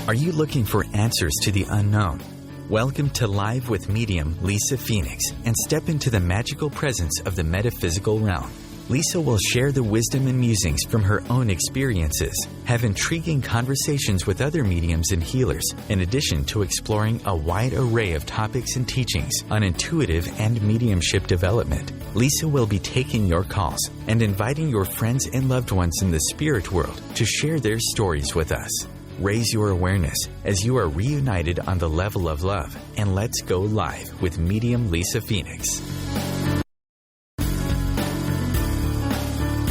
Are you looking for answers to the unknown? Welcome to Live with Medium Lisa Phoenix and step into the magical presence of the metaphysical realm. Lisa will share the wisdom and musings from her own experiences, have intriguing conversations with other mediums and healers, in addition to exploring a wide array of topics and teachings on intuitive and mediumship development. Lisa will be taking your calls and inviting your friends and loved ones in the spirit world to share their stories with us. Raise your awareness as you are reunited on the level of love, and let's go live with Medium Lisa Phoenix.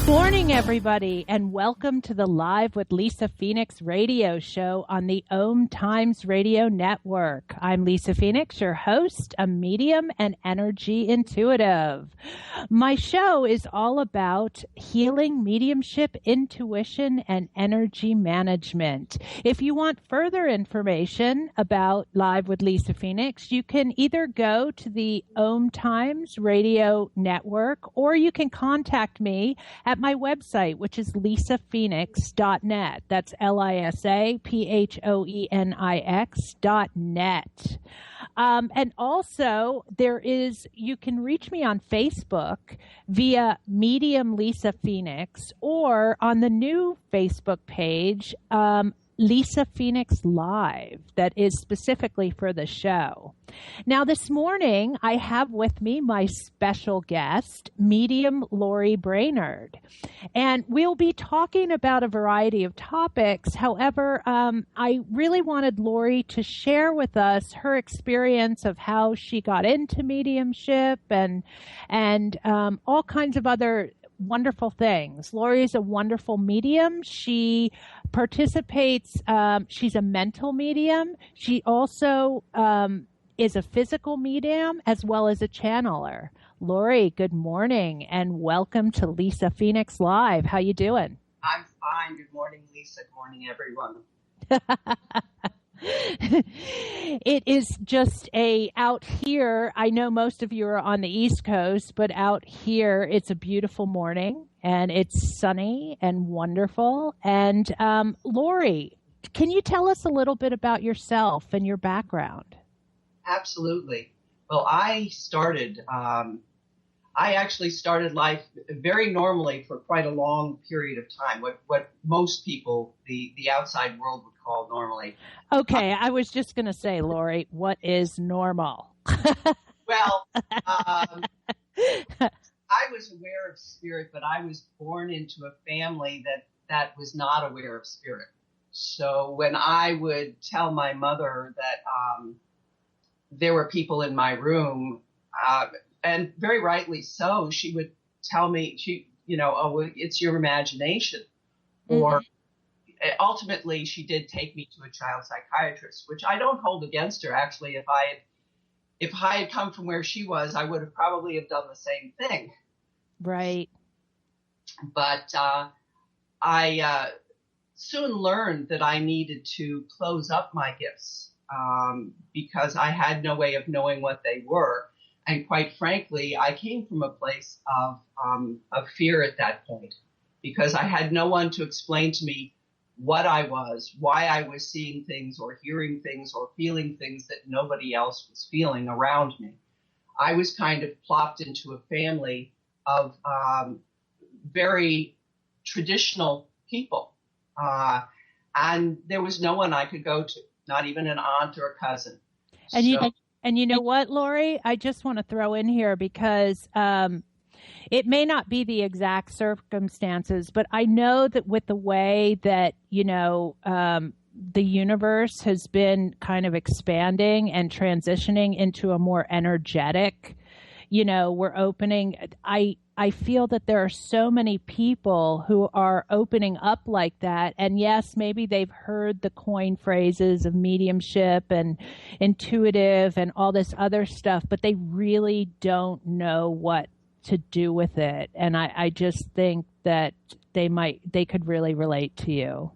Morning, everybody, and welcome to the Live with Lisa Phoenix radio show on the OMTimes Radio Network. I'm Lisa Phoenix, your host, a medium and energy intuitive. My show is all about healing, mediumship, intuition, and energy management. If you want further information about Live with Lisa Phoenix, you can either go to the OMTimes Radio Network or you can contact me at my website, which is lisaphoenix.net. That's lisaphoenix.net. And also you can reach me on Facebook via Medium Lisa Phoenix or on the new Facebook page, Lisa Phoenix Live, that is specifically for the show. Now, this morning, I have with me my special guest, medium Lori Brainerd, and we'll be talking about a variety of topics. However, I really wanted Lori to share with us her experience of how she got into mediumship and all kinds of other wonderful things. Lori is a wonderful medium. She participates. She's a mental medium. She also is a physical medium as well as a channeler. Lori, good morning and welcome to Lisa Phoenix Live. How you doing? I'm fine. Good morning, Lisa. Good morning, everyone. It is just out here. I know most of you are on the East Coast, but out here it's a beautiful morning and it's sunny and wonderful. And Lori, can you tell us a little bit about yourself and your background? Absolutely. Well, I actually started life very normally for quite a long period of time, what most people, the outside world would call normally. Okay, I was just going to say, Lori, what is normal? Well, I was aware of spirit, but I was born into a family that was not aware of spirit. So when I would tell my mother that there were people in my room, and very rightly so, she would tell me, oh, it's your imagination. Mm-hmm. Or ultimately, she did take me to a child psychiatrist, which I don't hold against her. Actually, if I had come from where she was, I would have probably have done the same thing. Right. But I soon learned that I needed to close up my gifts because I had no way of knowing what they were. And quite frankly, I came from a place of fear at that point because I had no one to explain to me what I was, why I was seeing things or hearing things or feeling things that nobody else was feeling around me. I was kind of plopped into a family of very traditional people. And there was no one I could go to, not even an aunt or a cousin. And you know what, Lori? I just want to throw in here because it may not be the exact circumstances, but I know that with the way that, the universe has been kind of expanding and transitioning into a more energetic, we're opening. I feel that there are so many people who are opening up like that. And yes, maybe they've heard the coin phrases of mediumship and intuitive and all this other stuff, but they really don't know what to do with it. And I just think that they could really relate to you.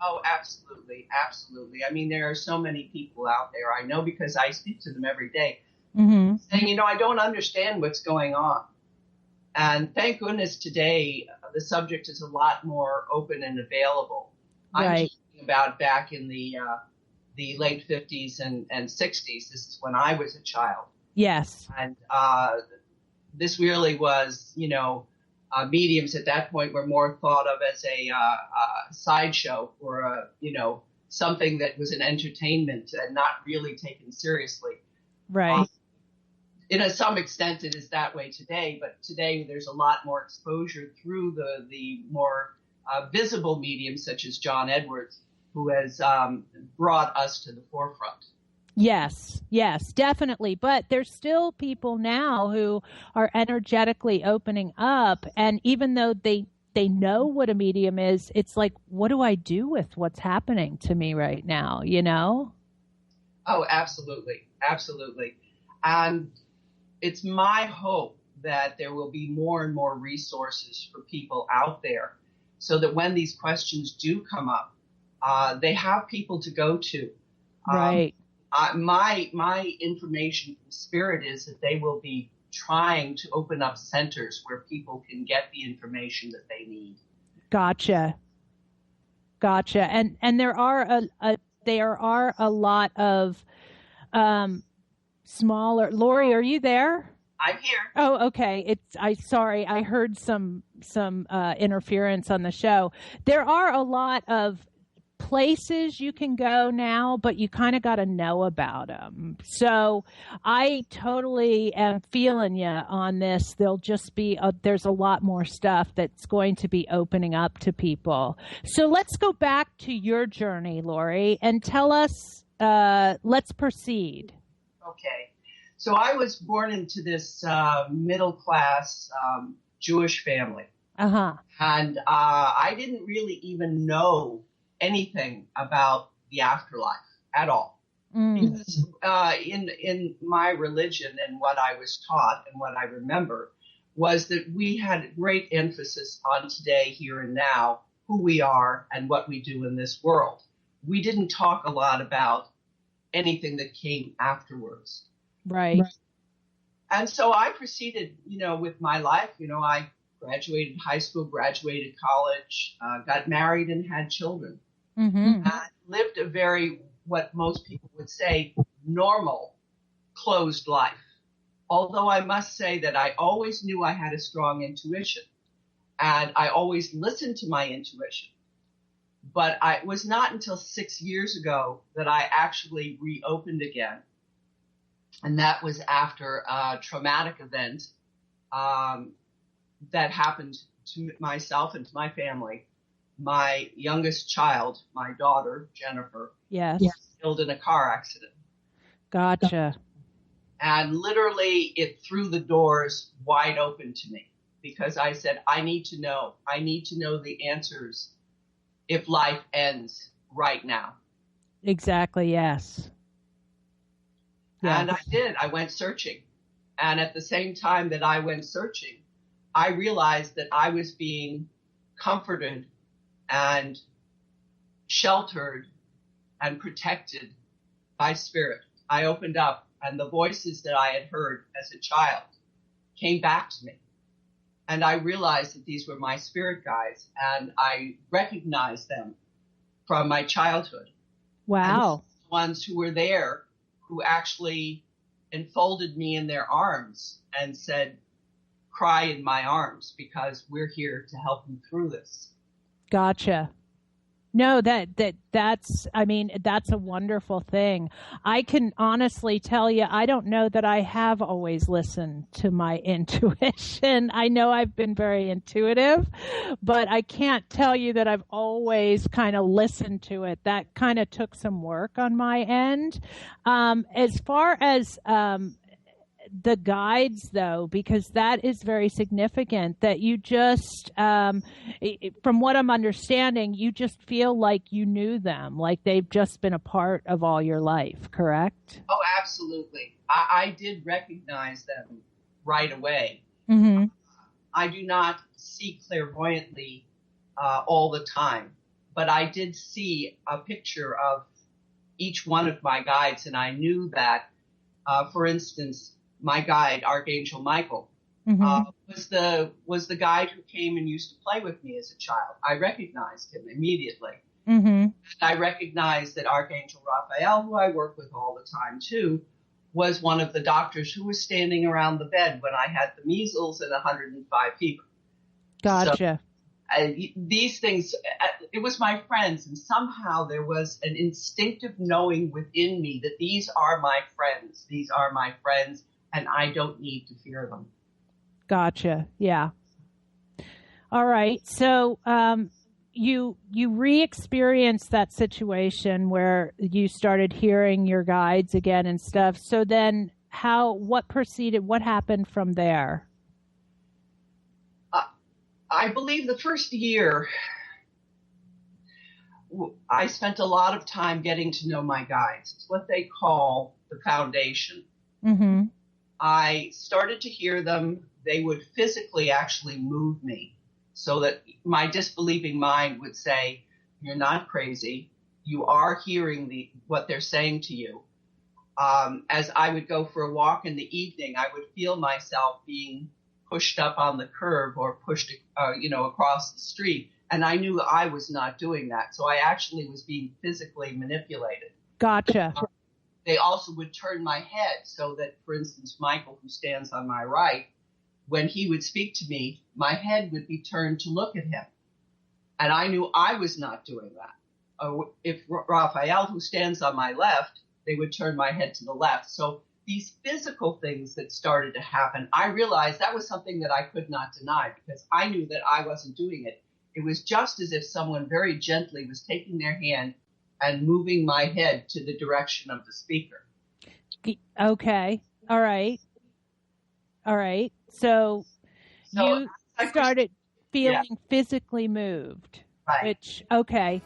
Oh, absolutely. Absolutely. I mean, there are so many people out there. I know because I speak to them every day, mm-hmm. saying, I don't understand what's going on. And thank goodness today the subject is a lot more open and available. Right. I'm talking about back in the the late 50s and 60s. This is when I was a child. Yes. And this really was, mediums at that point were more thought of as a sideshow or something that was an entertainment and not really taken seriously. Right. To some extent, it is that way today, but today there's a lot more exposure through the more visible mediums such as John Edwards, who has brought us to the forefront. Yes, definitely. But there's still people now who are energetically opening up. And even though they know what a medium is, it's like, what do I do with what's happening to me right now, Oh, absolutely. Absolutely. And it's my hope that there will be more and more resources for people out there so that when these questions do come up, they have people to go to. Right. My information from Spirit is that they will be trying to open up centers where people can get the information that they need. Gotcha. And there are a lot of smaller. Lori, are you there? I'm here. Oh, okay. Sorry, I heard some interference on the show. There are a lot of places you can go now, but you kind of got to know about them. So I totally am feeling you on this. There'll just be there's a lot more stuff that's going to be opening up to people. So let's go back to your journey, Lori, and tell us, let's proceed. Okay. So I was born into this middle class Jewish family. Uh-huh. And I didn't really even know anything about the afterlife at all. Because in my religion and what I was taught and what I remember was that we had great emphasis on today, here and now, who we are and what we do in this world. We didn't talk a lot about anything that came afterwards. Right. And so I proceeded, with my life. I graduated high school, graduated college, got married and had children. Mm-hmm. Lived a very, what most people would say, normal, closed life. Although I must say that I always knew I had a strong intuition, and I always listened to my intuition. But it was not until 6 years ago that I actually reopened again. And that was after a traumatic event that happened to myself and to my family. My youngest child, my daughter, Jennifer, yes, was killed in a car accident. Gotcha. And literally it threw the doors wide open to me because I said, I need to know. I need to know the answers if life ends right now. Exactly, yes. And I did. I went searching. And at the same time that I went searching, I realized that I was being comforted and sheltered and protected by Spirit. I opened up, and the voices that I had heard as a child came back to me. And I realized that these were my spirit guides, and I recognized them from my childhood. Wow. And the ones who were there, who actually enfolded me in their arms and said, cry in my arms because we're here to help you through this. Gotcha. No, that's a wonderful thing. I can honestly tell you, I don't know that I have always listened to my intuition. I know I've been very intuitive, but I can't tell you that I've always kind of listened to it. That kind of took some work on my end. As far as, the guides, though, because that is very significant, that you just, from what I'm understanding, you just feel like you knew them, like they've just been a part of all your life, correct? Oh, absolutely. I did recognize them right away. Mm-hmm. I do not see clairvoyantly all the time, but I did see a picture of each one of my guides, and I knew that, for instance, my guide, Archangel Michael, was the guide who came and used to play with me as a child. I recognized him immediately. Mm-hmm. I recognized that Archangel Raphael, who I work with all the time too, was one of the doctors who was standing around the bed when I had the measles and 105 fever. Gotcha. So, these things, it was my friends, and somehow there was an instinctive knowing within me that these are my friends. These are my friends, and I don't need to fear them. Gotcha. Yeah. All right. So, you re-experienced that situation where you started hearing your guides again and stuff. So then what happened from there? I believe the first year I spent a lot of time getting to know my guides. It's what they call the foundation. Mm-hmm. I started to hear them. They would physically actually move me, so that my disbelieving mind would say, you're not crazy. You are hearing what they're saying to you. As I would go for a walk in the evening, I would feel myself being pushed up on the curb or pushed, across the street. And I knew I was not doing that. So I actually was being physically manipulated. Gotcha. They also would turn my head so that, for instance, Michael, who stands on my right, when he would speak to me, my head would be turned to look at him. And I knew I was not doing that. If Raphael, who stands on my left, they would turn my head to the left. So these physical things that started to happen, I realized that was something that I could not deny because I knew that I wasn't doing it. It was just as if someone very gently was taking their hand and moving my head to the direction of the speaker. Okay. All right. So you started feeling physically moved, right. Which, okay.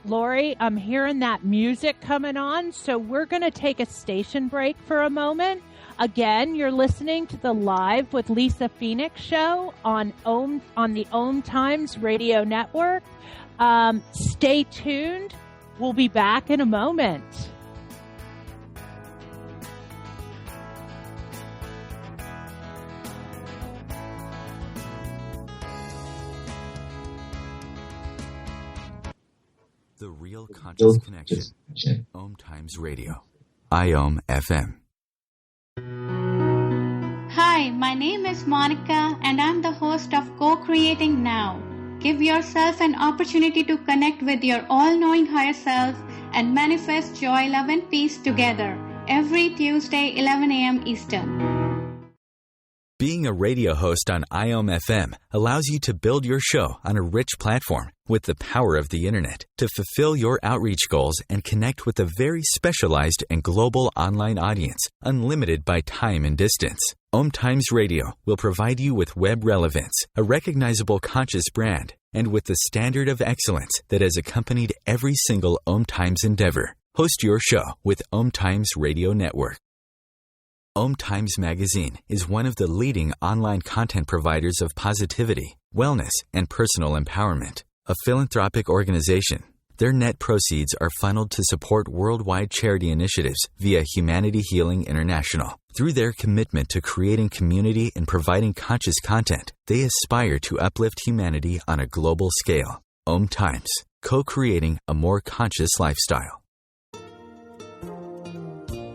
Lori, I'm hearing that music coming on, so we're going to take a station break for a moment. Again, you're listening to the Live with Lisa Phoenix show on the OMTimes Radio Network. Stay tuned. We'll be back in a moment. The Real Conscious Connection. OMTimes Radio. IOM FM. Hi, my name is Monica and I'm the host of Co-Creating Now. Give yourself an opportunity to connect with your all-knowing higher self and manifest joy, love, and peace together every Tuesday, 11 a.m. Eastern. Being a radio host on IOM FM allows you to build your show on a rich platform with the power of the internet to fulfill your outreach goals and connect with a very specialized and global online audience, unlimited by time and distance. OMTimes Radio will provide you with web relevance, a recognizable conscious brand, and with the standard of excellence that has accompanied every single OMTimes endeavor. Host your show with OMTimes Radio Network. OMTimes Magazine is one of the leading online content providers of positivity, wellness, and personal empowerment. A philanthropic organization, their net proceeds are funneled to support worldwide charity initiatives via Humanity Healing International. Through their commitment to creating community and providing conscious content, they aspire to uplift humanity on a global scale. OMTimes, co-creating a more conscious lifestyle.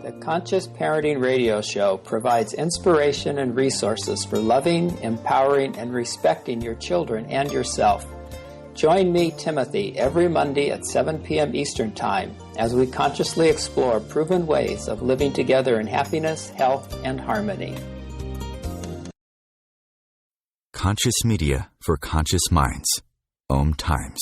The Conscious Parenting Radio Show provides inspiration and resources for loving, empowering, and respecting your children and yourself. Join me, Timothy, every Monday at 7 p.m. Eastern Time as we consciously explore proven ways of living together in happiness, health, and harmony. Conscious media for conscious minds. OMTimes.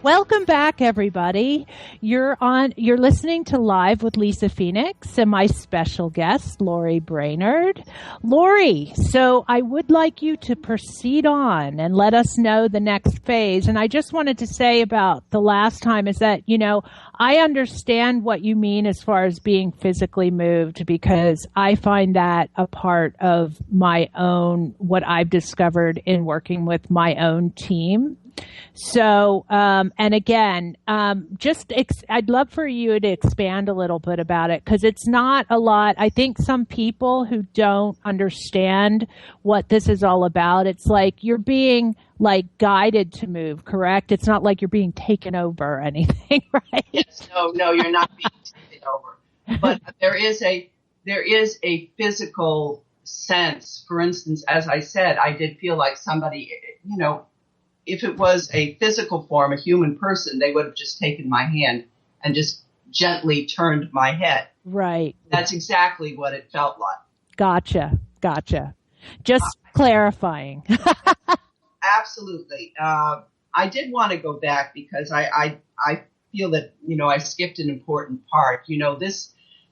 Welcome back, everybody. You're listening to Live with Lisa Phoenix and my special guest, Lori Brainerd. Lori, so I would like you to proceed on and let us know the next phase. And I just wanted to say about the last time is that, I understand what you mean as far as being physically moved, because I find that a part of my own, what I've discovered in working with my own team. So, and again, I'd love for you to expand a little bit about it, because it's not a lot. I think some people who don't understand what this is all about, it's like you're being like guided to move, correct? It's not like you're being taken over or anything, right? Yes, no, you're not being taken over. But there is a physical sense. For instance, as I said, I did feel like somebody, if it was a physical form, a human person, they would have just taken my hand and just gently turned my head. Right. That's exactly what it felt like. Gotcha. Just clarifying. Absolutely. I did want to go back because I feel that, I skipped an important part.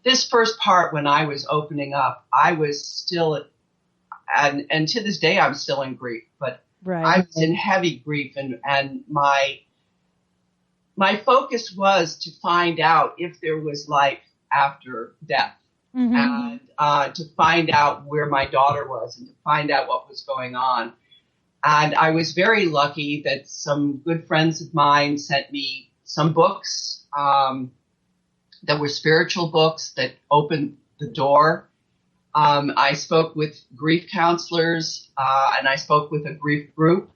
This first part, when I was opening up, I was still, and to this day, I'm still in grief, but right. I was in heavy grief, and my focus was to find out if there was life after death, and to find out where my daughter was, and to find out what was going on. And I was very lucky that some good friends of mine sent me some books that were spiritual books that opened the door. I spoke with grief counselors, and I spoke with a grief group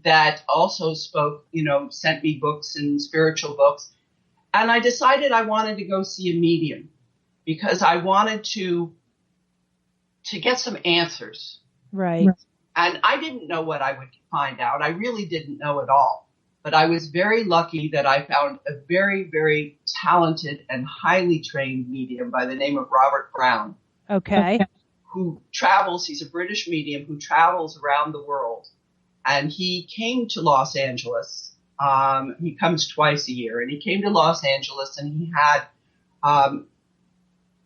that also spoke, sent me books and spiritual books. And I decided I wanted to go see a medium because I wanted to get some answers. Right. And I didn't know what I would find out. I really didn't know at all. But I was very lucky that I found a very, very talented and highly trained medium by the name of Robert Brown. Okay. Who travels, he's a British medium who travels around the world. And he came to Los Angeles. He comes twice a year. And he came to Los Angeles and he had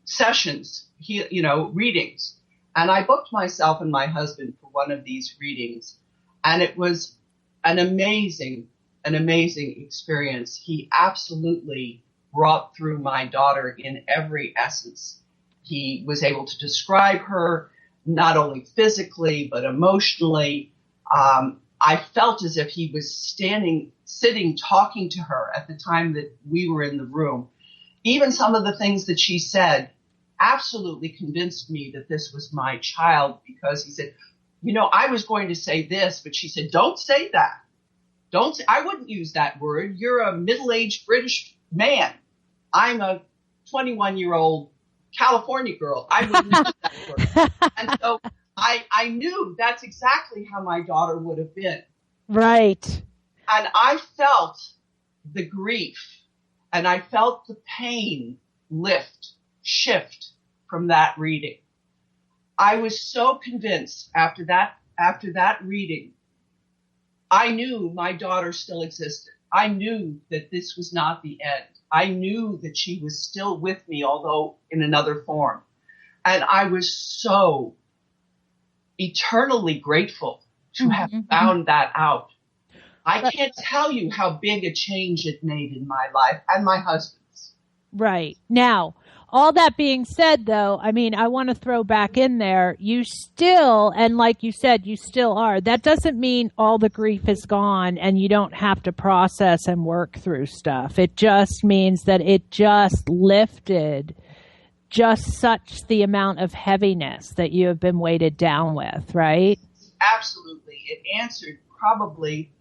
sessions, readings. And I booked myself and my husband for one of these readings. And it was an amazing experience. He absolutely brought through my daughter in every essence. He was able to describe her not only physically, but emotionally. I felt as if he was sitting, talking to her at the time that we were in the room. Even some of the things that she said absolutely convinced me that this was my child, because he said, I was going to say this, but she said, don't say that. I wouldn't use that word. You're a middle-aged British man. I'm a 21-year-old California girl. I wouldn't use that word. And so I knew that's exactly how my daughter would have been. Right. And I felt the grief and I felt the pain shift from that reading. I was so convinced after that reading, I knew my daughter still existed. I knew that this was not the end. I knew that she was still with me, although in another form. And I was so eternally grateful to have found that out. I can't tell you how big a change it made in my life and my husband's. Right. Now, all that being said, though, I want to throw back in there, you still, and like you said, you still are. That doesn't mean all the grief is gone and you don't have to process and work through stuff. It just means that it just lifted just such the amount of heaviness that you have been weighted down with, right? Absolutely. It answered probably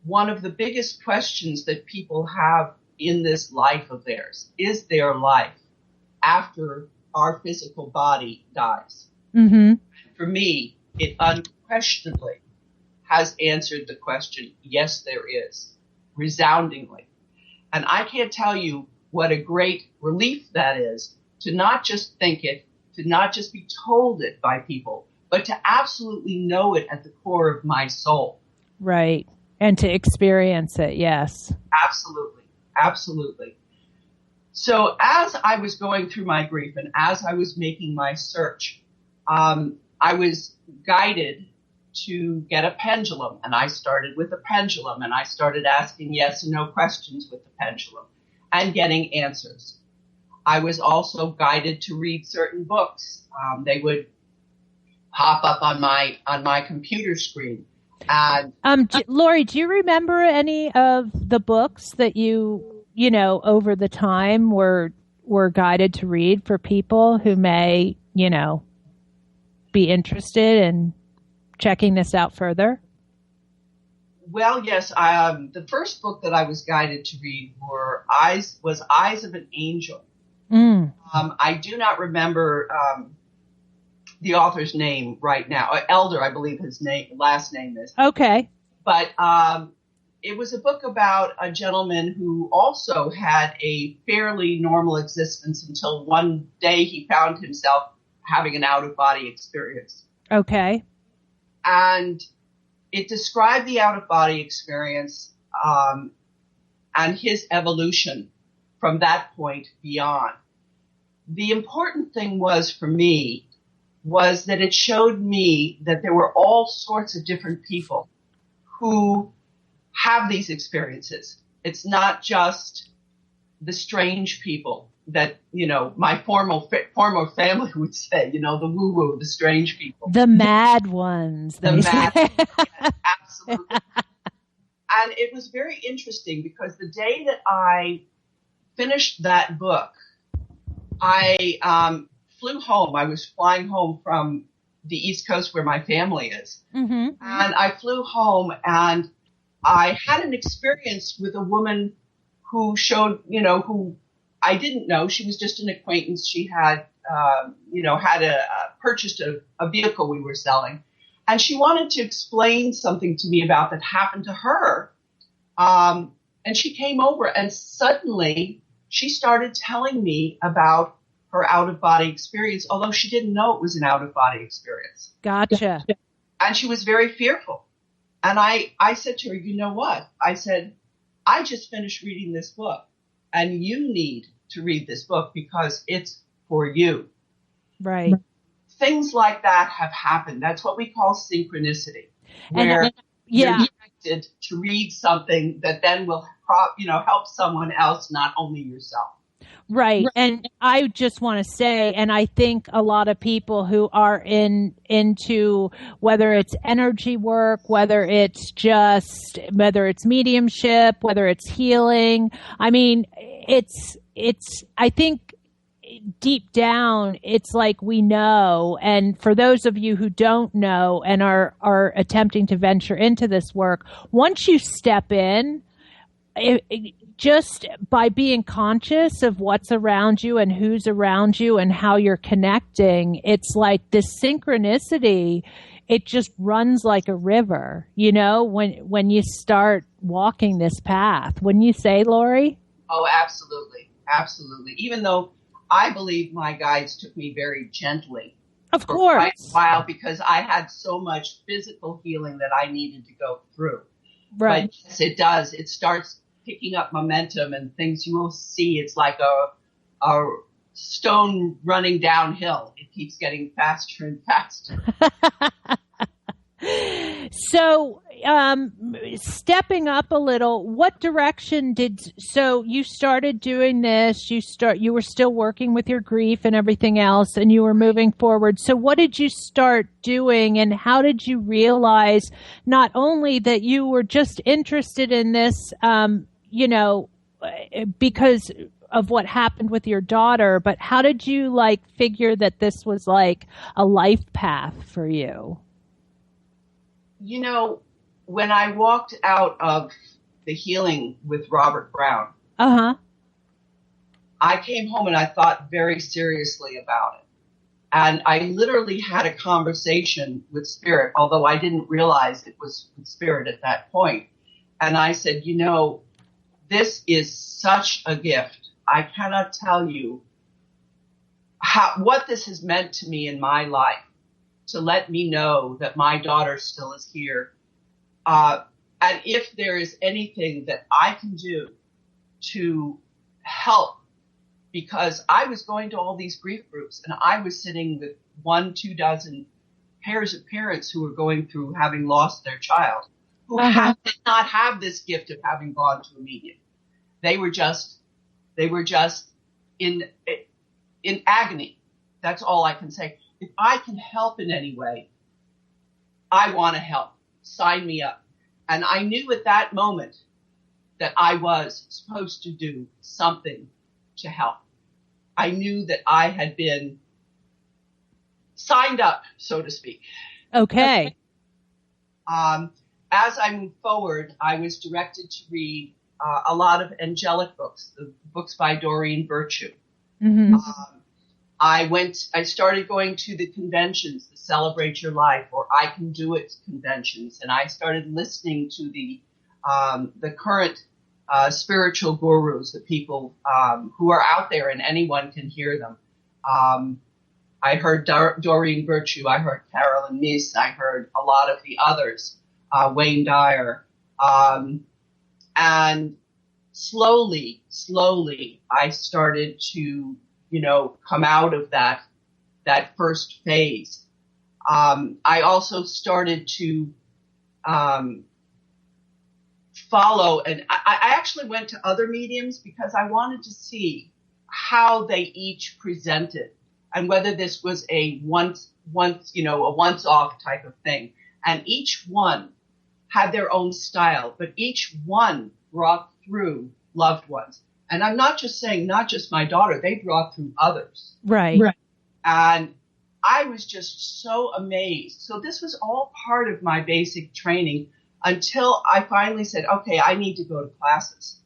one of the biggest questions that people have in this life of theirs. Is there life after our physical body dies? Mm-hmm. For me, it unquestionably has answered the question, yes, there is, resoundingly. And I can't tell you what a great relief that is to not just think it, to not just be told it by people, but to absolutely know it at the core of my soul. Right. And to experience it, yes. Absolutely. Absolutely. So as I was going through my grief and as I was making my search, I was guided to get a pendulum. And I started with a pendulum and I started asking yes and no questions with the pendulum and getting answers. I was also guided to read certain books. They would pop up on my computer screen. And Lori, do you remember any of the books that you know, over the time were guided to read for people who may, you know, be interested in checking this out further? Well, yes. The first book that I was guided to read was Eyes of an Angel. I do not remember the author's name right now. Elder, I believe his last name is. Okay. But it was a book about a gentleman who also had a fairly normal existence until one day he found himself having an out-of-body experience. Okay. And it described the out-of-body experience and his evolution from that point beyond. The important thing for me was that it showed me that there were all sorts of different people who have these experiences. It's not just the strange people that, you know, my former family would say, you know, the woo-woo, the strange people. The mad ones. The mad ones, yes, absolutely. And it was very interesting because the day that I finished that book, I flew home. I was flying home from the East Coast where my family is. Mm-hmm. And I flew home and I had an experience with a woman who showed, you know, who I didn't know. She was just an acquaintance. She had, purchased a vehicle we were selling. And she wanted to explain something to me about that happened to her. And she came over and suddenly she started telling me about her out-of-body experience, although she didn't know it was an out-of-body experience. Gotcha. And she was very fearful. And I said to her, you know what? I said, I just finished reading this book, and you need to read this book because it's for you. Right. Things like that have happened. That's what we call synchronicity, where you're connected to read something that then will, help someone else, not only yourself. Right. And I just want to say, and I think a lot of people who are into whether it's energy work, whether it's mediumship, whether it's healing, I mean, I think deep down, it's like we know. And for those of you who don't know and are attempting to venture into this work, once you step in, just by being conscious of what's around you and who's around you and how you're connecting, it's like this synchronicity, it just runs like a river, you know, when you start walking this path. Wouldn't you say, Lori? Oh, absolutely. Absolutely. Even though I believe my guides took me very gently. Of course. Quite a while because I had so much physical healing that I needed to go through. Right. But yes, it does. It starts picking up momentum and things you will see. It's like a stone running downhill. It keeps getting faster and faster. So, stepping up a little, what direction so you started doing this, you were still working with your grief and everything else, and you were moving forward. So what did you start doing, and how did you realize not only that you were just interested in this, because of what happened with your daughter, but how did you figure that this was like a life path for you? You know, when I walked out of the healing with Robert Brown, I came home and I thought very seriously about it. And I literally had a conversation with Spirit, although I didn't realize it was with Spirit at that point. And I said, you know, this is such a gift. I cannot tell you what this has meant to me in my life, to let me know that my daughter still is here. And if there is anything that I can do to help, because I was going to all these grief groups and I was sitting with 1-2 dozen pairs of parents who were going through having lost their child, who did not have this gift of having gone to a medium. They were just in agony. That's all I can say. If I can help in any way, I want to help. sign me up. And I knew at that moment that I was supposed to do something to help. I knew that I had been signed up, so to speak. Okay. As I moved forward, I was directed to read a lot of angelic books, the books by Doreen Virtue. Mm-hmm. I started going to the conventions, the Celebrate Your Life or I Can Do It conventions, and I started listening to the current spiritual gurus, the people who are out there and anyone can hear them. I heard Doreen Virtue, I heard Carolyn Myss, I heard a lot of the others, Wayne Dyer, and slowly, I started to, come out of that first phase. I also started to follow, and I actually went to other mediums because I wanted to see how they each presented and whether this was a once off type of thing. And each one had their own style, but each one brought through loved ones. And I'm not just saying, not just my daughter, they brought through others. Right. And I was just so amazed. So this was all part of my basic training until I finally said, okay, I need to go to classes.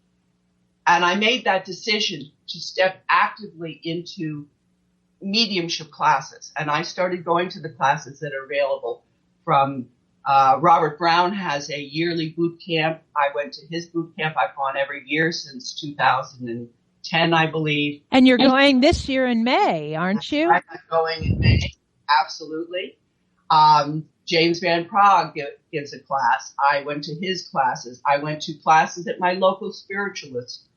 And I made that decision to step actively into mediumship classes. And I started going to the classes that are available from Robert Brown has a yearly boot camp. I went to his boot camp. I've gone every year since 2010, I believe. And you're going this year in May, aren't you? I'm going in May. Absolutely. James Van Prague gives a class. I went to his classes. I went to classes at my local spiritualist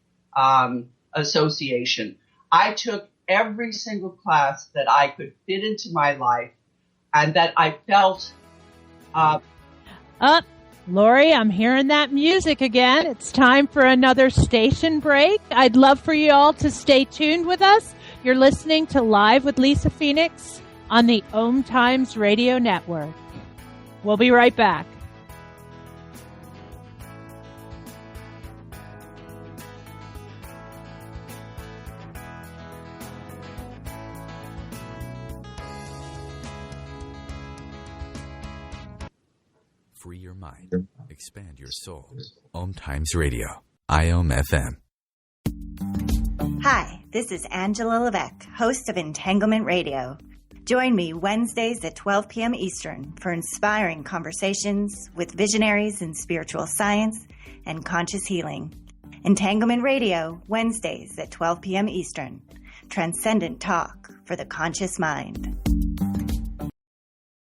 association. I took every single class that I could fit into my life and that I felt Lori, I'm hearing that music again. It's time for another station break. I'd love for you all to stay tuned with us. You're listening to Live with Lisa Phoenix on the OMTimes Radio Network. We'll be right back. Free your mind. Expand your soul. OMTimes Radio. IOM FM. Hi, this is Angela Levesque, host of Entanglement Radio. Join me Wednesdays at 12 p.m. Eastern for inspiring conversations with visionaries in spiritual science and conscious healing. Entanglement Radio, Wednesdays at 12 p.m. Eastern. Transcendent talk for the conscious mind.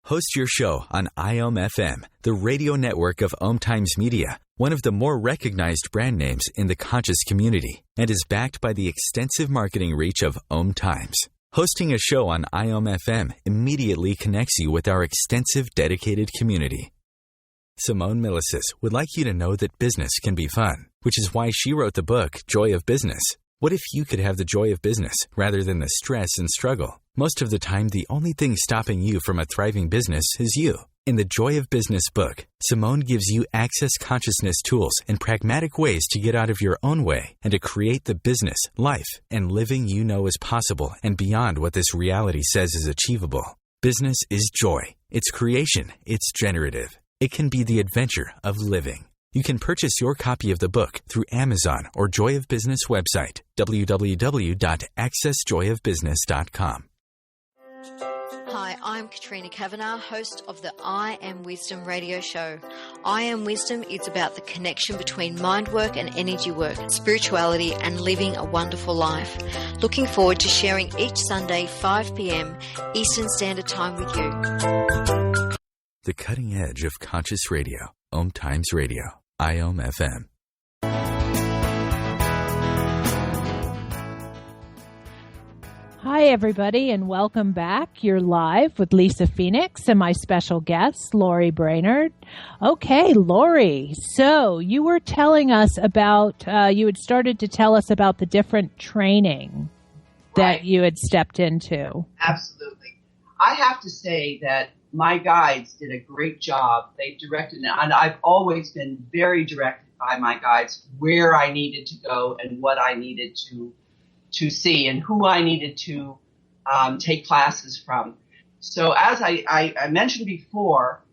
Host your show on IOM FM, the radio network of OMTimes Media, one of the more recognized brand names in the conscious community, and is backed by the extensive marketing reach of OMTimes. Hosting a show on IOM FM immediately connects you with our extensive dedicated community. Simone Milasas would like you to know that business can be fun, which is why she wrote the book, Joy of Business. What if you could have the joy of business rather than the stress and struggle? Most of the time, the only thing stopping you from a thriving business is you. In the Joy of Business book, Simone gives you access consciousness tools and pragmatic ways to get out of your own way and to create the business, life, and living you know is possible and beyond what this reality says is achievable. Business is joy. It's creation. It's generative. It can be the adventure of living. You can purchase your copy of the book through Amazon or Joy of Business website, www.accessjoyofbusiness.com. Hi, I'm Katrina Kavanagh, host of the I Am Wisdom radio show. I Am Wisdom is about the connection between mind work and energy work, spirituality and living a wonderful life. Looking forward to sharing each Sunday 5 p.m. Eastern Standard Time with you. The cutting edge of conscious radio, OMTimes Radio, IOM FM. Hi, everybody, and welcome back. You're live with Lisa Phoenix and my special guest, Lori Brainerd. Okay, Lori, so you were telling us about, you had started to tell us about the different training that you had stepped into. Absolutely. I have to say that my guides did a great job. They directed, and I've always been very directed by my guides where I needed to go and what I needed to see and who I needed to take classes from. So as I mentioned before,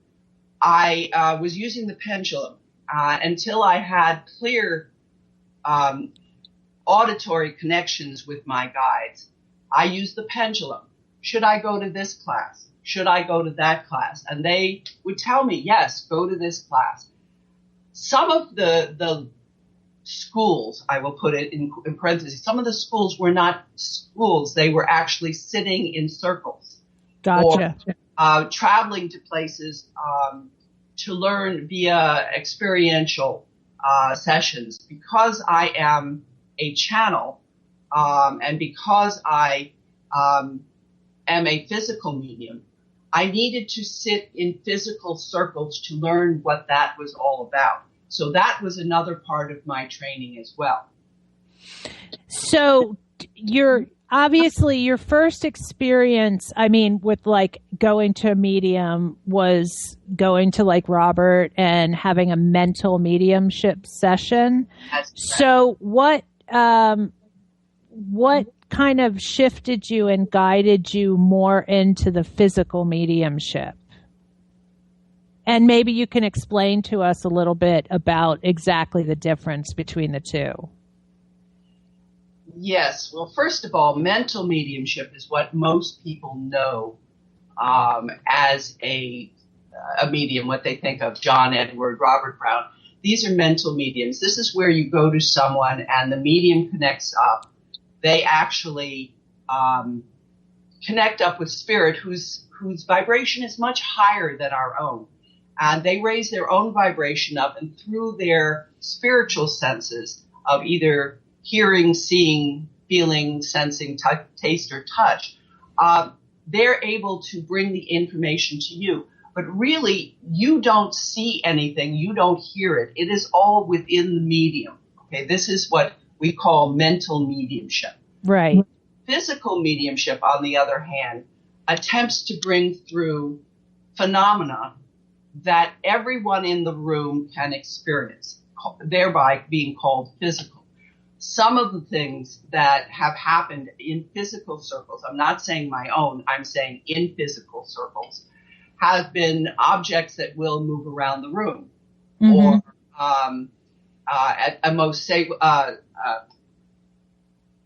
I was using the pendulum until I had clear auditory connections with my guides. I used the pendulum. Should I go to this class? Should I go to that class? And they would tell me, yes, go to this class. Some of the schools, I will put it in parentheses, some of the schools were not schools. They were actually sitting in circles. Gotcha. Or traveling to places to learn via experiential sessions. Because I am a channel and because I am a physical medium, I needed to sit in physical circles to learn what that was all about. So that was another part of my training as well. So your first experience, I mean, with like going to a medium was going to like Robert and having a mental mediumship session. So what kind of shifted you and guided you more into the physical mediumship? And maybe you can explain to us a little bit about exactly the difference between the two. Yes. Well, first of all, mental mediumship is what most people know as a medium, what they think of John Edward, Robert Brown. These are mental mediums. This is where you go to someone and the medium connects up. They actually connect up with spirit whose vibration is much higher than our own. And they raise their own vibration up, and through their spiritual senses of either hearing, seeing, feeling, sensing, taste, or touch, they're able to bring the information to you. But really, you don't see anything. You don't hear it. It is all within the medium. Okay, this is what we call mental mediumship. Right. Physical mediumship, on the other hand, attempts to bring through phenomena that everyone in the room can experience, thereby being called physical. Some of the things that have happened in physical circles, I'm not saying my own, I'm saying in physical circles, have been objects that will move around the room, or at most say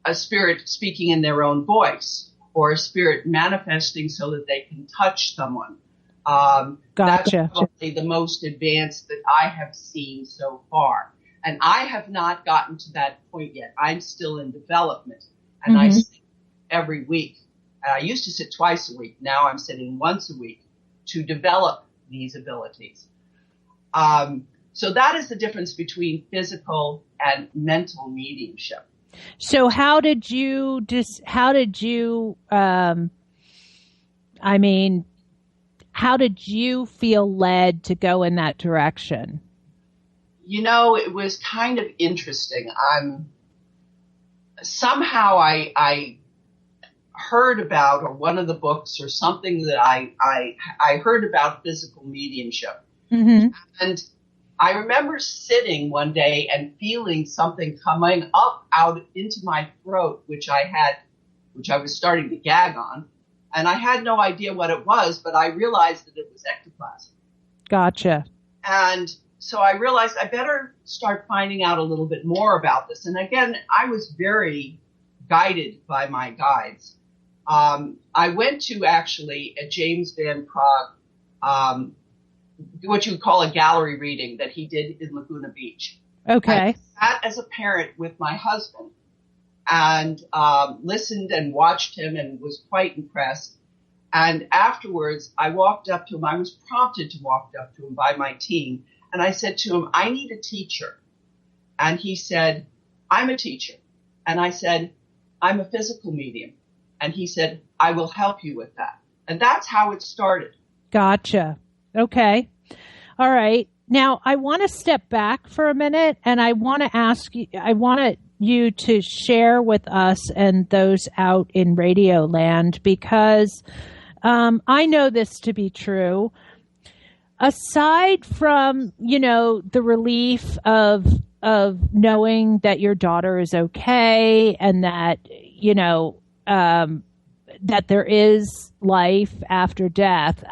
a spirit speaking in their own voice, or a spirit manifesting so that they can touch someone. Gotcha. That's probably the most advanced that I have seen so far. And I have not gotten to that point yet. I'm still in development, and I sit every week. I used to sit twice a week. Now I'm sitting once a week to develop these abilities. So that is the difference between physical and mental mediumship. So how did you feel led to go in that direction? You know, it was kind of interesting. Somehow I heard about, or one of the books or something that I heard about physical mediumship. Mm-hmm. And I remember sitting one day and feeling something coming up out into my throat, which I was starting to gag on. And I had no idea what it was, but I realized that it was ectoplasm. Gotcha. And so I realized I better start finding out a little bit more about this. And again, I was very guided by my guides. I went to actually a James Van Praagh, what you would call a gallery reading that he did in Laguna Beach. Okay. I sat as a parent with my husband and listened and watched him and was quite impressed. And afterwards, I walked up to him. I was prompted to walk up to him by my team. And I said to him, I need a teacher. And he said, I'm a teacher. And I said, I'm a physical medium. And he said, I will help you with that. And that's how it started. Gotcha. Okay. All right. Now, I want to step back for a minute, and I want to ask you, you to share with us and those out in Radio Land, because I know this to be true. Aside from, the relief of knowing that your daughter is okay and that, that there is life after death,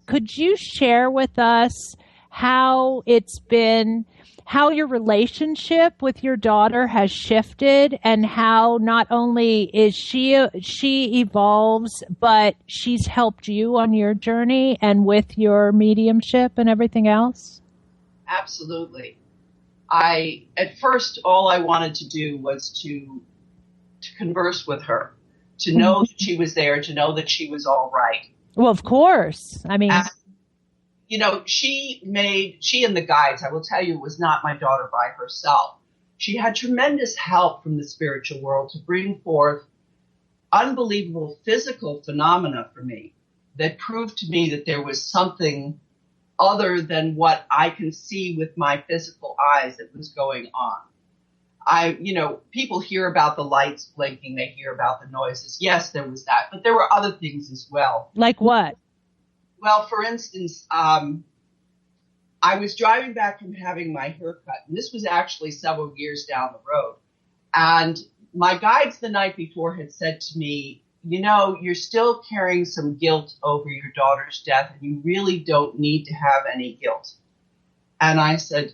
could you share with us how it's been, how your relationship with your daughter has shifted, and how not only is she evolves, but she's helped you on your journey and with your mediumship and everything else? Absolutely. At first, all I wanted to do was to converse with her, to know that she was there, to know that she was all right. Well, of course. I mean, she and the guides, I will tell you, was not my daughter by herself. She had tremendous help from the spiritual world to bring forth unbelievable physical phenomena for me that proved to me that there was something other than what I can see with my physical eyes that was going on. People hear about the lights blinking, they hear about the noises. Yes, there was that, but there were other things as well. Like what? Well, for instance, I was driving back from having my haircut, and this was actually several years down the road. And my guides the night before had said to me, you're still carrying some guilt over your daughter's death, and you really don't need to have any guilt. And I said,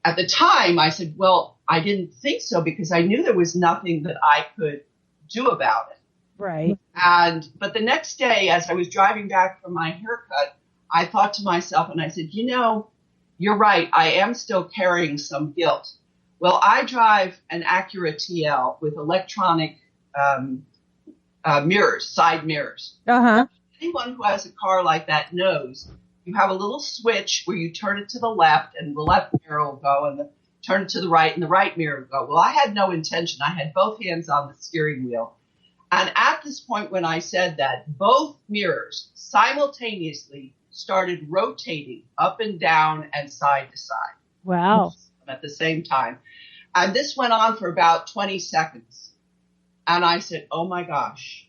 at the time, well, I didn't think so because I knew there was nothing that I could do about it. Right. But the next day, as I was driving back from my haircut, I thought to myself, and I said, you're right. I am still carrying some guilt. Well, I drive an Acura TL with electronic mirrors, side mirrors. Uh-huh. Anyone who has a car like that knows you have a little switch where you turn it to the left and the left mirror will go, and turn it to the right and the right mirror will go. Well, I had no intention. I had both hands on the steering wheel. And at this point when I said that, both mirrors simultaneously started rotating up and down and side to side. Wow. At the same time. And this went on for about 20 seconds. And I said, oh my gosh.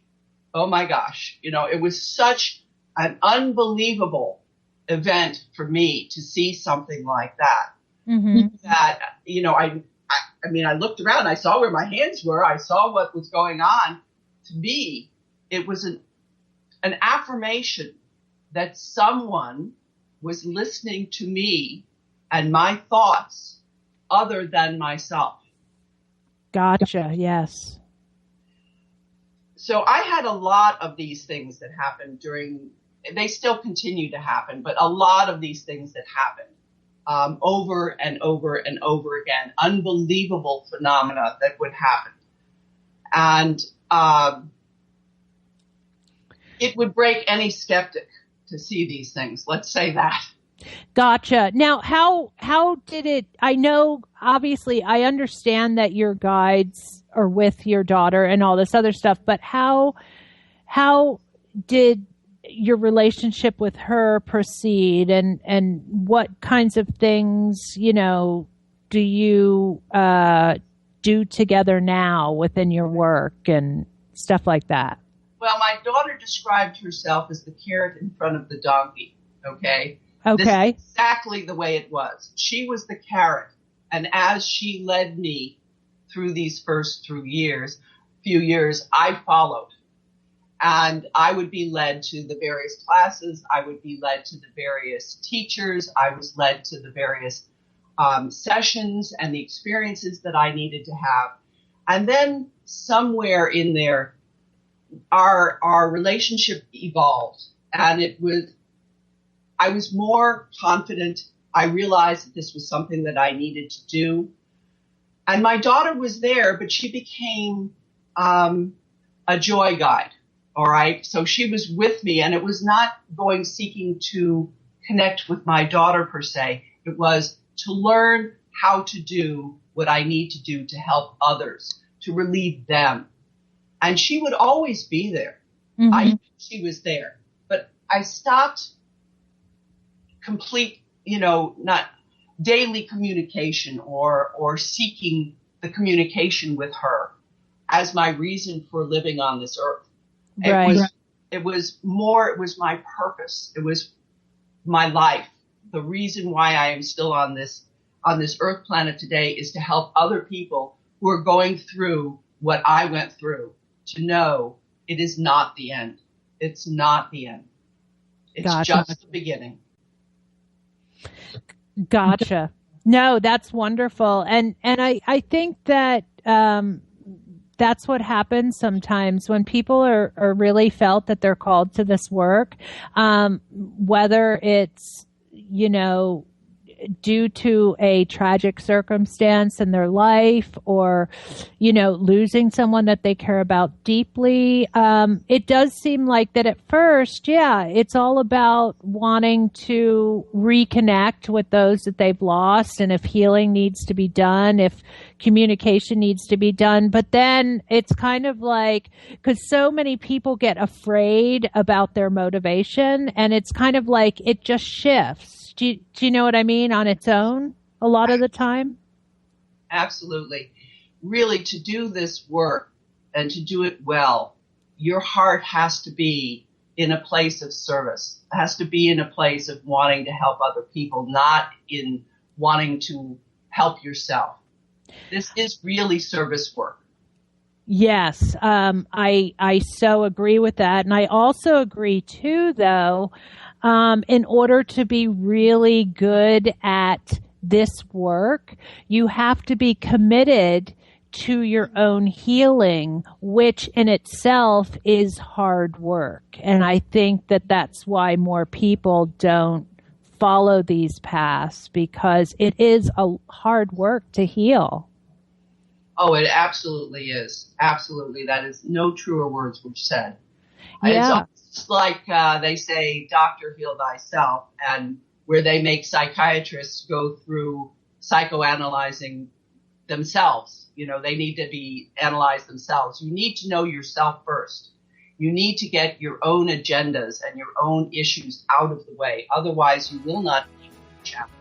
It was such an unbelievable event for me to see something like that. Mm-hmm. That, I looked around, I saw where my hands were, I saw what was going on. To me, it was an affirmation that someone was listening to me and my thoughts other than myself. Gotcha, yes. So I had a lot of these things that happened they still continue to happen, but a lot of these things that happened over and over and over again, unbelievable phenomena that would happen. And it would break any skeptic to see these things. Let's say that. Gotcha. Now, how did it, I know, obviously, I understand that your guides are with your daughter and all this other stuff, but how did your relationship with her proceed, and what kinds of things, do you do together now within your work and stuff like that? Well, my daughter described herself as the carrot in front of the donkey, okay? Okay. This is exactly the way it was. She was the carrot, and as she led me through these first few years, I followed. And I would be led to the various classes. I would be led to the various teachers. I was led to the various sessions and the experiences that I needed to have. And then somewhere in there, our relationship evolved, and I was more confident. I realized that this was something that I needed to do. And my daughter was there, but she became a joy guide. All right. So she was with me, and it was not seeking to connect with my daughter per se. It was to learn how to do what I need to do to help others, to relieve them. And she would always be there. Mm-hmm. I knew she was there, but I stopped not daily communication or seeking the communication with her as my reason for living on this earth. Right. it was my purpose. It was my life. The reason why I am still on this earth planet today is to help other people who are going through what I went through to know it is not the end. It's not the end. It's Gotcha. just the beginning. Gotcha. No, that's wonderful. And I think that, that's what happens sometimes when people are really felt that they're called to this work, whether it's, due to a tragic circumstance in their life or, losing someone that they care about deeply. It does seem like that at first, it's all about wanting to reconnect with those that they've lost, and if healing needs to be done, if communication needs to be done. But then it's kind of like, because so many people get afraid about their motivation, and it's kind of like it just shifts. Do you know what I mean? On its own, a lot of the time? Absolutely. Really, to do this work and to do it well, your heart has to be in a place of service. It has to be in a place of wanting to help other people, not in wanting to help yourself. This is really service work. Yes, I so agree with that. And I also agree, too, though, in order to be really good at this work, you have to be committed to your own healing, which in itself is hard work. And I think that that's why more people don't follow these paths, because it is a hard work to heal. Oh, it absolutely is. Absolutely. That is no truer words were said. Yeah. It's like they say, doctor, heal thyself, and where they make psychiatrists go through psychoanalyzing themselves. They need to be analyzed themselves. You need to know yourself first. You need to get your own agendas and your own issues out of the way. Otherwise, you will not be challenged.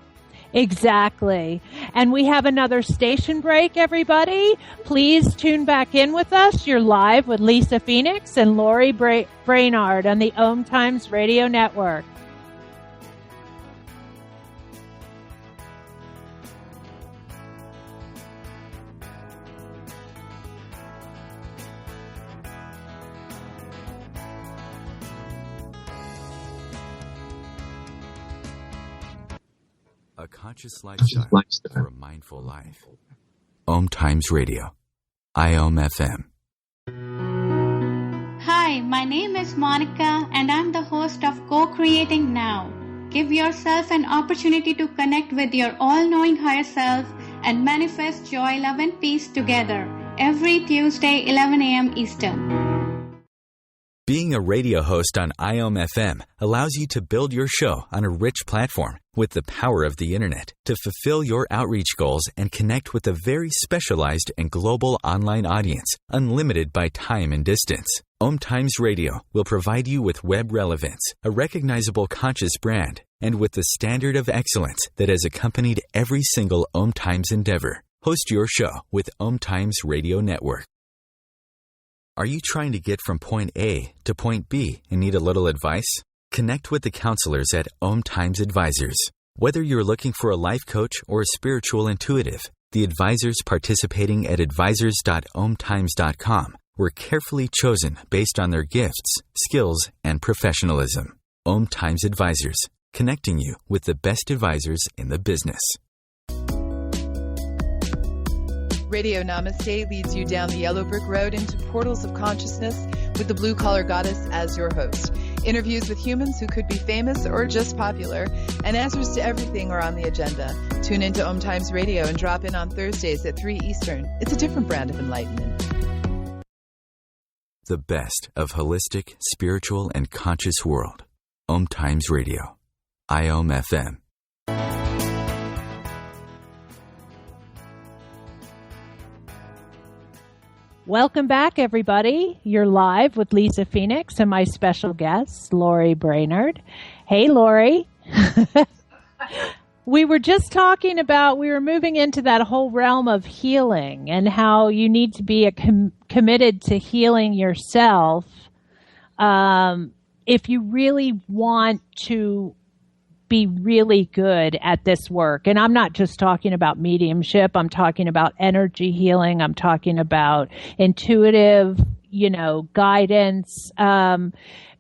Exactly. And we have another station break, everybody. Please tune back in with us. You're live with Lisa Phoenix and Lori Brainard on the OMTimes Radio Network. A conscious lifestyle for a mindful life. OMTimes Radio. IOM FM. Hi, my name is Monica and I'm the host of Co-Creating Now. Give yourself an opportunity to connect with your all-knowing higher self and manifest joy, love, and peace together every Tuesday, 11 a.m. Eastern. Being a radio host on IOM FM allows you to build your show on a rich platform with the power of the internet to fulfill your outreach goals and connect with a very specialized and global online audience, unlimited by time and distance. OMTimes Radio will provide you with web relevance, a recognizable conscious brand, and with the standard of excellence that has accompanied every single OMTimes endeavor. Host your show with OMTimes Radio Network. Are you trying to get from point A to point B and need a little advice? Connect with the counselors at OMTimes Advisors. Whether you're looking for a life coach or a spiritual intuitive, the advisors participating at advisors.omtimes.com were carefully chosen based on their gifts, skills, and professionalism. OMTimes Advisors, connecting you with the best advisors in the business. Radio Namaste leads you down the yellow brick road into portals of consciousness with the blue collar goddess as your host. Interviews with humans who could be famous or just popular, and answers to everything are on the agenda. Tune into OMTimes Radio and drop in on Thursdays at 3 Eastern. It's a different brand of enlightenment. The best of holistic, spiritual, and conscious world. OMTimes Radio. IOM FM. Welcome back, everybody. You're live with Lisa Phoenix and my special guest, Lori Brainard. Hey, Lori. We were just talking about, we were moving into that whole realm of healing and how you need to be committed to healing yourself if you really want to be really good at this work, and I'm not just talking about mediumship, I'm talking about energy healing, I'm talking about intuitive, guidance,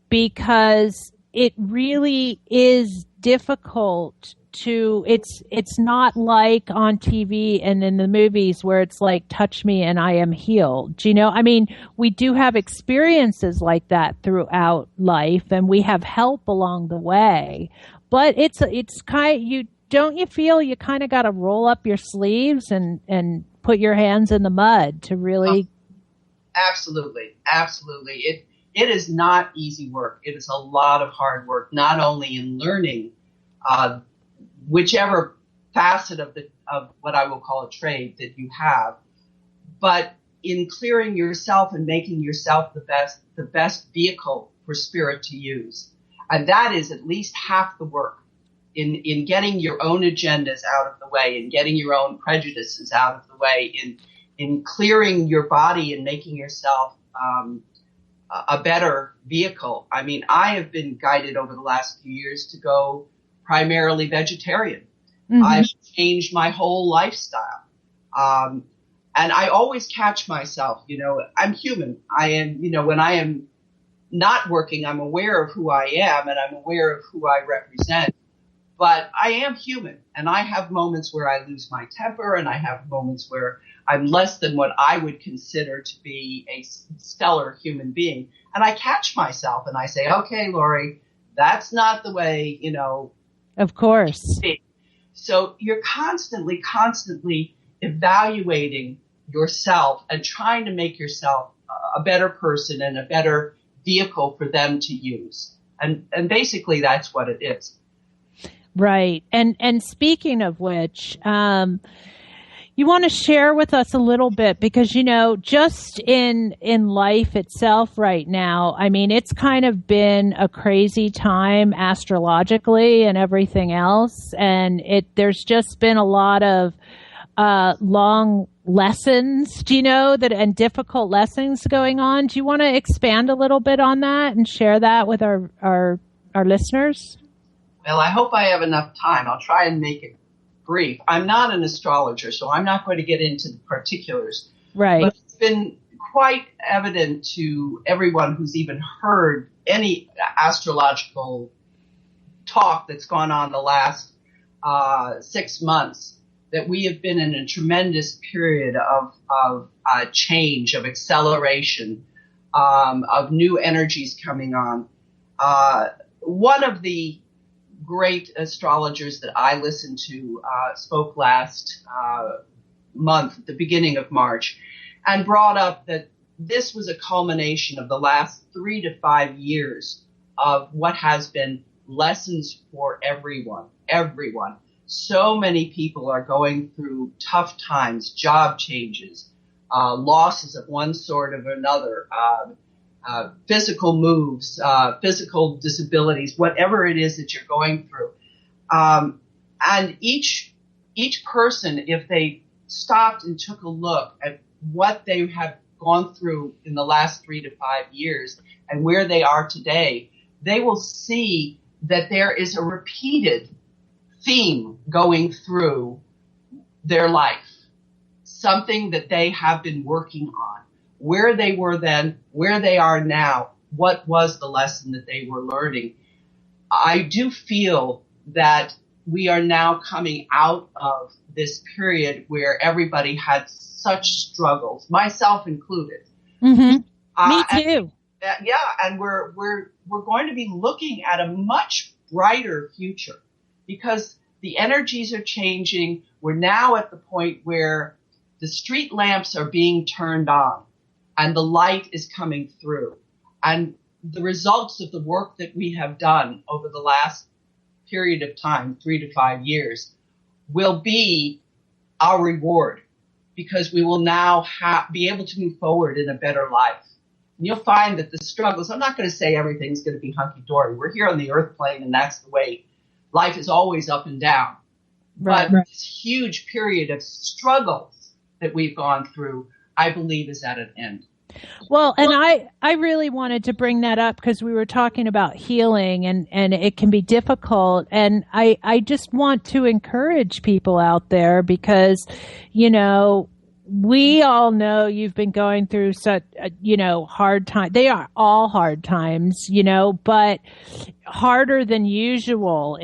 because it really is difficult it's not like on TV and in the movies where it's like, touch me and I am healed. We do have experiences like that throughout life, and we have help along the way, but it's don't you feel you kind of got to roll up your sleeves and put your hands in the mud to really. Absolutely. It is not easy work. It is a lot of hard work, not only in learning, whichever facet of what I will call a trade that you have, but in clearing yourself and making yourself the best vehicle for spirit to use. And that is at least half the work in getting your own agendas out of the way, in getting your own prejudices out of the way, in clearing your body and making yourself a better vehicle. I have been guided over the last few years to go primarily vegetarian. Mm-hmm. I've changed my whole lifestyle. And I always catch myself, I'm human. I am, when I am not working, I'm aware of who I am and I'm aware of who I represent. But I am human, and I have moments where I lose my temper, and I have moments where I'm less than what I would consider to be a stellar human being. And I catch myself and I say, okay, Lori, that's not the way, Of course. So you're constantly evaluating yourself and trying to make yourself a better person and a better vehicle for them to use. And basically that's what it is. Right. And speaking of which, you want to share with us a little bit because, just in life itself right now, it's kind of been a crazy time astrologically and everything else. And there's just been a lot of long lessons, and difficult lessons going on. Do you want to expand a little bit on that and share that with our listeners? Well, I hope I have enough time. I'll try and make it brief. I'm not an astrologer, so I'm not going to get into the particulars. Right. But it's been quite evident to everyone who's even heard any astrological talk that's gone on the last 6 months that we have been in a tremendous period of change, of acceleration, of new energies coming on. One of the great astrologers that I listened to spoke last month, at the beginning of March, and brought up that this was a culmination of the last 3 to 5 years of what has been lessons for everyone. So many people are going through tough times, job changes, losses of one sort or another, physical moves, physical disabilities, whatever it is that you're going through. And each person, if they stopped and took a look at what they have gone through in the last 3 to 5 years and where they are today, they will see that there is a repeated theme going through their life, something that they have been working on. Where they were then, where they are now, what was the lesson that they were learning. I do feel that we are now coming out of this period where everybody had such struggles, myself included. Mm-hmm. Me too. And we're going to be looking at a much brighter future because the energies are changing. We're now at the point where the street lamps are being turned on. And the light is coming through. And the results of the work that we have done over the last period of time, 3 to 5 years, will be our reward because we will now be able to move forward in a better life. And you'll find that the struggles, I'm not going to say everything's going to be hunky-dory. We're here on the earth plane, and that's the way life is always up and down. But this huge period of struggles that we've gone through, I believe, is at an end. Well, and I really wanted to bring that up because we were talking about healing and it can be difficult. And I just want to encourage people out there because, you know, we all know you've been going through such, hard time. They are all hard times, but harder than usual.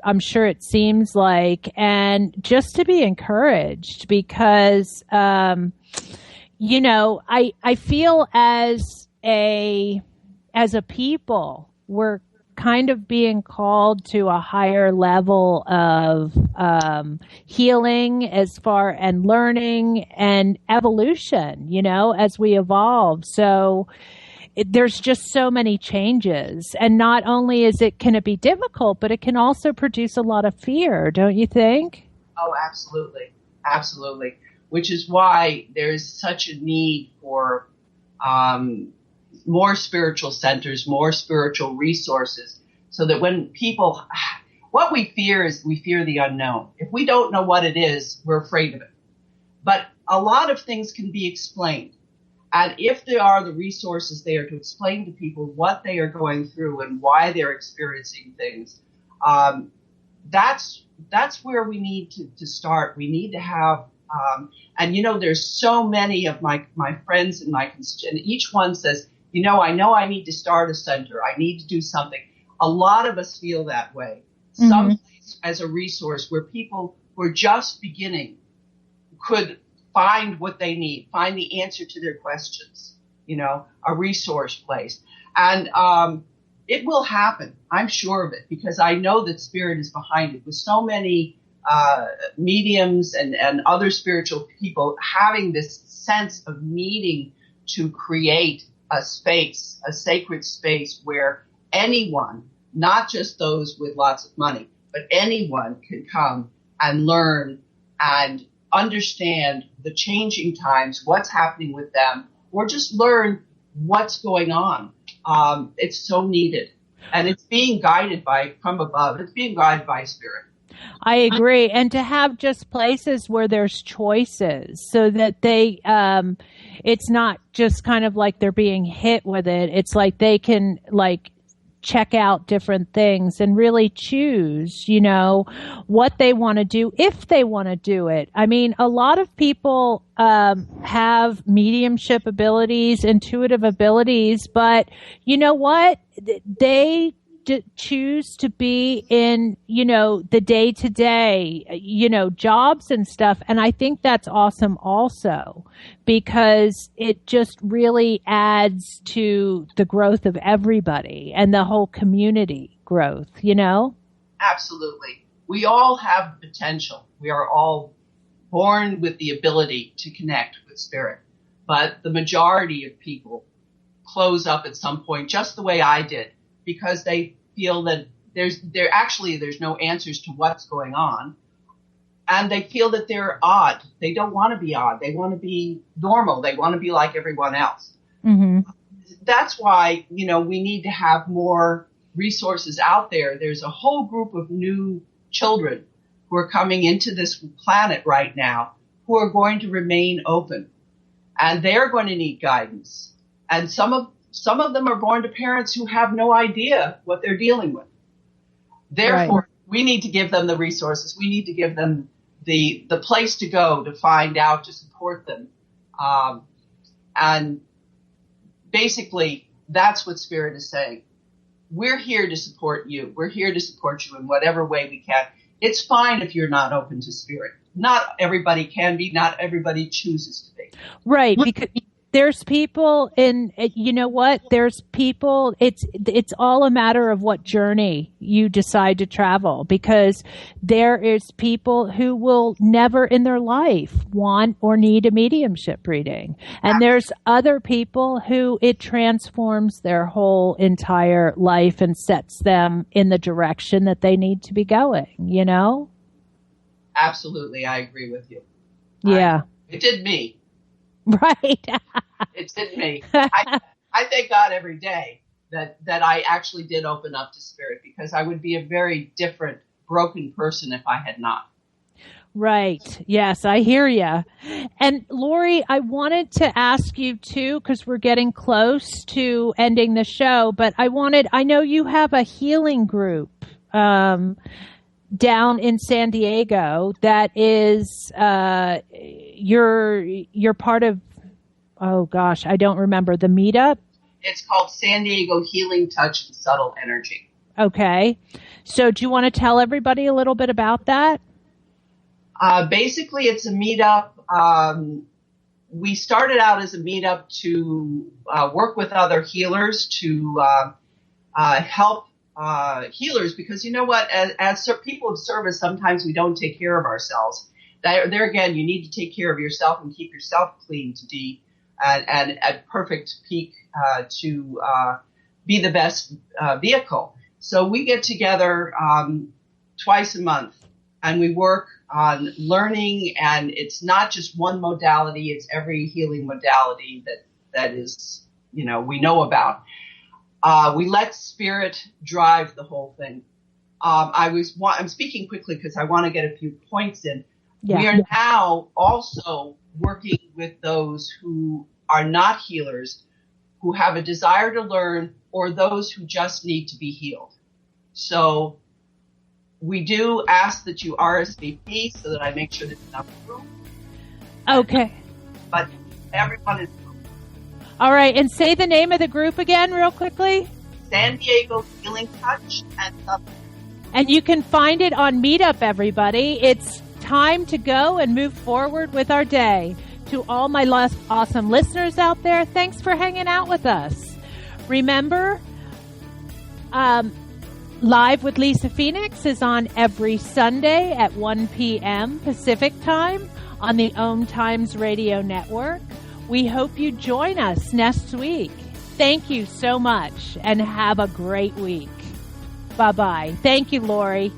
I'm sure it seems like, and just to be encouraged because, I feel as a people, we're kind of being called to a higher level of healing and learning and evolution, as we evolve. So there's just so many changes. And not only can it be difficult, but it can also produce a lot of fear, don't you think? Oh, absolutely. Absolutely. Which is why there's such a need for more spiritual centers, more spiritual resources, so that when people, what we fear is we fear the unknown. If we don't know what it is, we're afraid of it. But a lot of things can be explained. And if there are the resources there to explain to people what they are going through and why they're experiencing things, that's where we need to start. We need to have, there's so many of my friends and and each one says, I know I need to start a center. I need to do something. A lot of us feel that way. Mm-hmm. Someplace as a resource where people who are just beginning could find what they need, find the answer to their questions, a resource place. And it will happen. I'm sure of it because I know that Spirit is behind it with so many mediums and other spiritual people having this sense of needing to create a space, a sacred space where anyone, not just those with lots of money, but anyone can come and learn and understand the changing times, what's happening with them, or just learn what's going on. It's so needed. And it's being guided from above. It's being guided by Spirit. I agree. And to have just places where there's choices so that they, it's not just kind of like they're being hit with it. It's like they can check out different things and really choose, what they want to do if they want to do it. I mean, a lot of people have mediumship abilities, intuitive abilities, but you know what? They choose to be in, the day-to-day, jobs and stuff. And I think that's awesome also because it just really adds to the growth of everybody and the whole community growth, Absolutely. We all have potential. We are all born with the ability to connect with Spirit. But the majority of people close up at some point, just the way I did, because they feel that there's no answers to what's going on. And they feel that they're odd. They don't want to be odd. They want to be normal. They want to be like everyone else. Mm-hmm. That's why, we need to have more resources out there. There's a whole group of new children who are coming into this planet right now who are going to remain open. And they're going to need guidance. And some of them are born to parents who have no idea what they're dealing with. Therefore, we need to give them the resources. We need to give them the place to go to find out, to support them. And basically, that's what Spirit is saying. We're here to support you. We're here to support you in whatever way we can. It's fine if you're not open to Spirit. Not everybody can be. Not everybody chooses to be. Right, because there's people there's people, it's all a matter of what journey you decide to travel, because there is people who will never in their life want or need a mediumship reading. And there's other people who it transforms their whole entire life and sets them in the direction that they need to be going, Absolutely. I agree with you. Yeah. It did me. Right. It did me. I thank God every day that I actually did open up to Spirit, because I would be a very different, broken person if I had not. Right. Yes, I hear you. And Lori, I wanted to ask you too, because we're getting close to ending the show, but I know you have a healing group down in San Diego that is you're part of, oh gosh, I don't remember, the meetup? It's called San Diego Healing Touch and Subtle Energy. Okay. So do you want to tell everybody a little bit about that? Basically, it's a meetup. We started out as a meetup to work with other healers to help healers, because you know what, as people of service, sometimes we don't take care of ourselves. There again, you need to take care of yourself and keep yourself clean to be and at perfect peak to be the best vehicle. So we get together twice a month and we work on learning, and it's not just one modality, it's every healing modality that is, we know about. We let spirit drive the whole thing. I'm speaking quickly because I want to get a few points in. Yeah. We are now also working with those who are not healers, who have a desire to learn, or those who just need to be healed. So we do ask that you RSVP so that I make sure there's enough room. Okay. But everyone is. All right. And say the name of the group again real quickly. San Diego Healing Touch and Subtle. And you can find it on Meetup, everybody. It's time to go and move forward with our day. To all my awesome listeners out there, thanks for hanging out with us. Remember, Live with Lisa Phoenix is on every Sunday at 1 p.m. Pacific time on the OMTimes Radio Network. We hope you join us next week. Thank you so much and have a great week. Bye-bye. Thank you, Lori.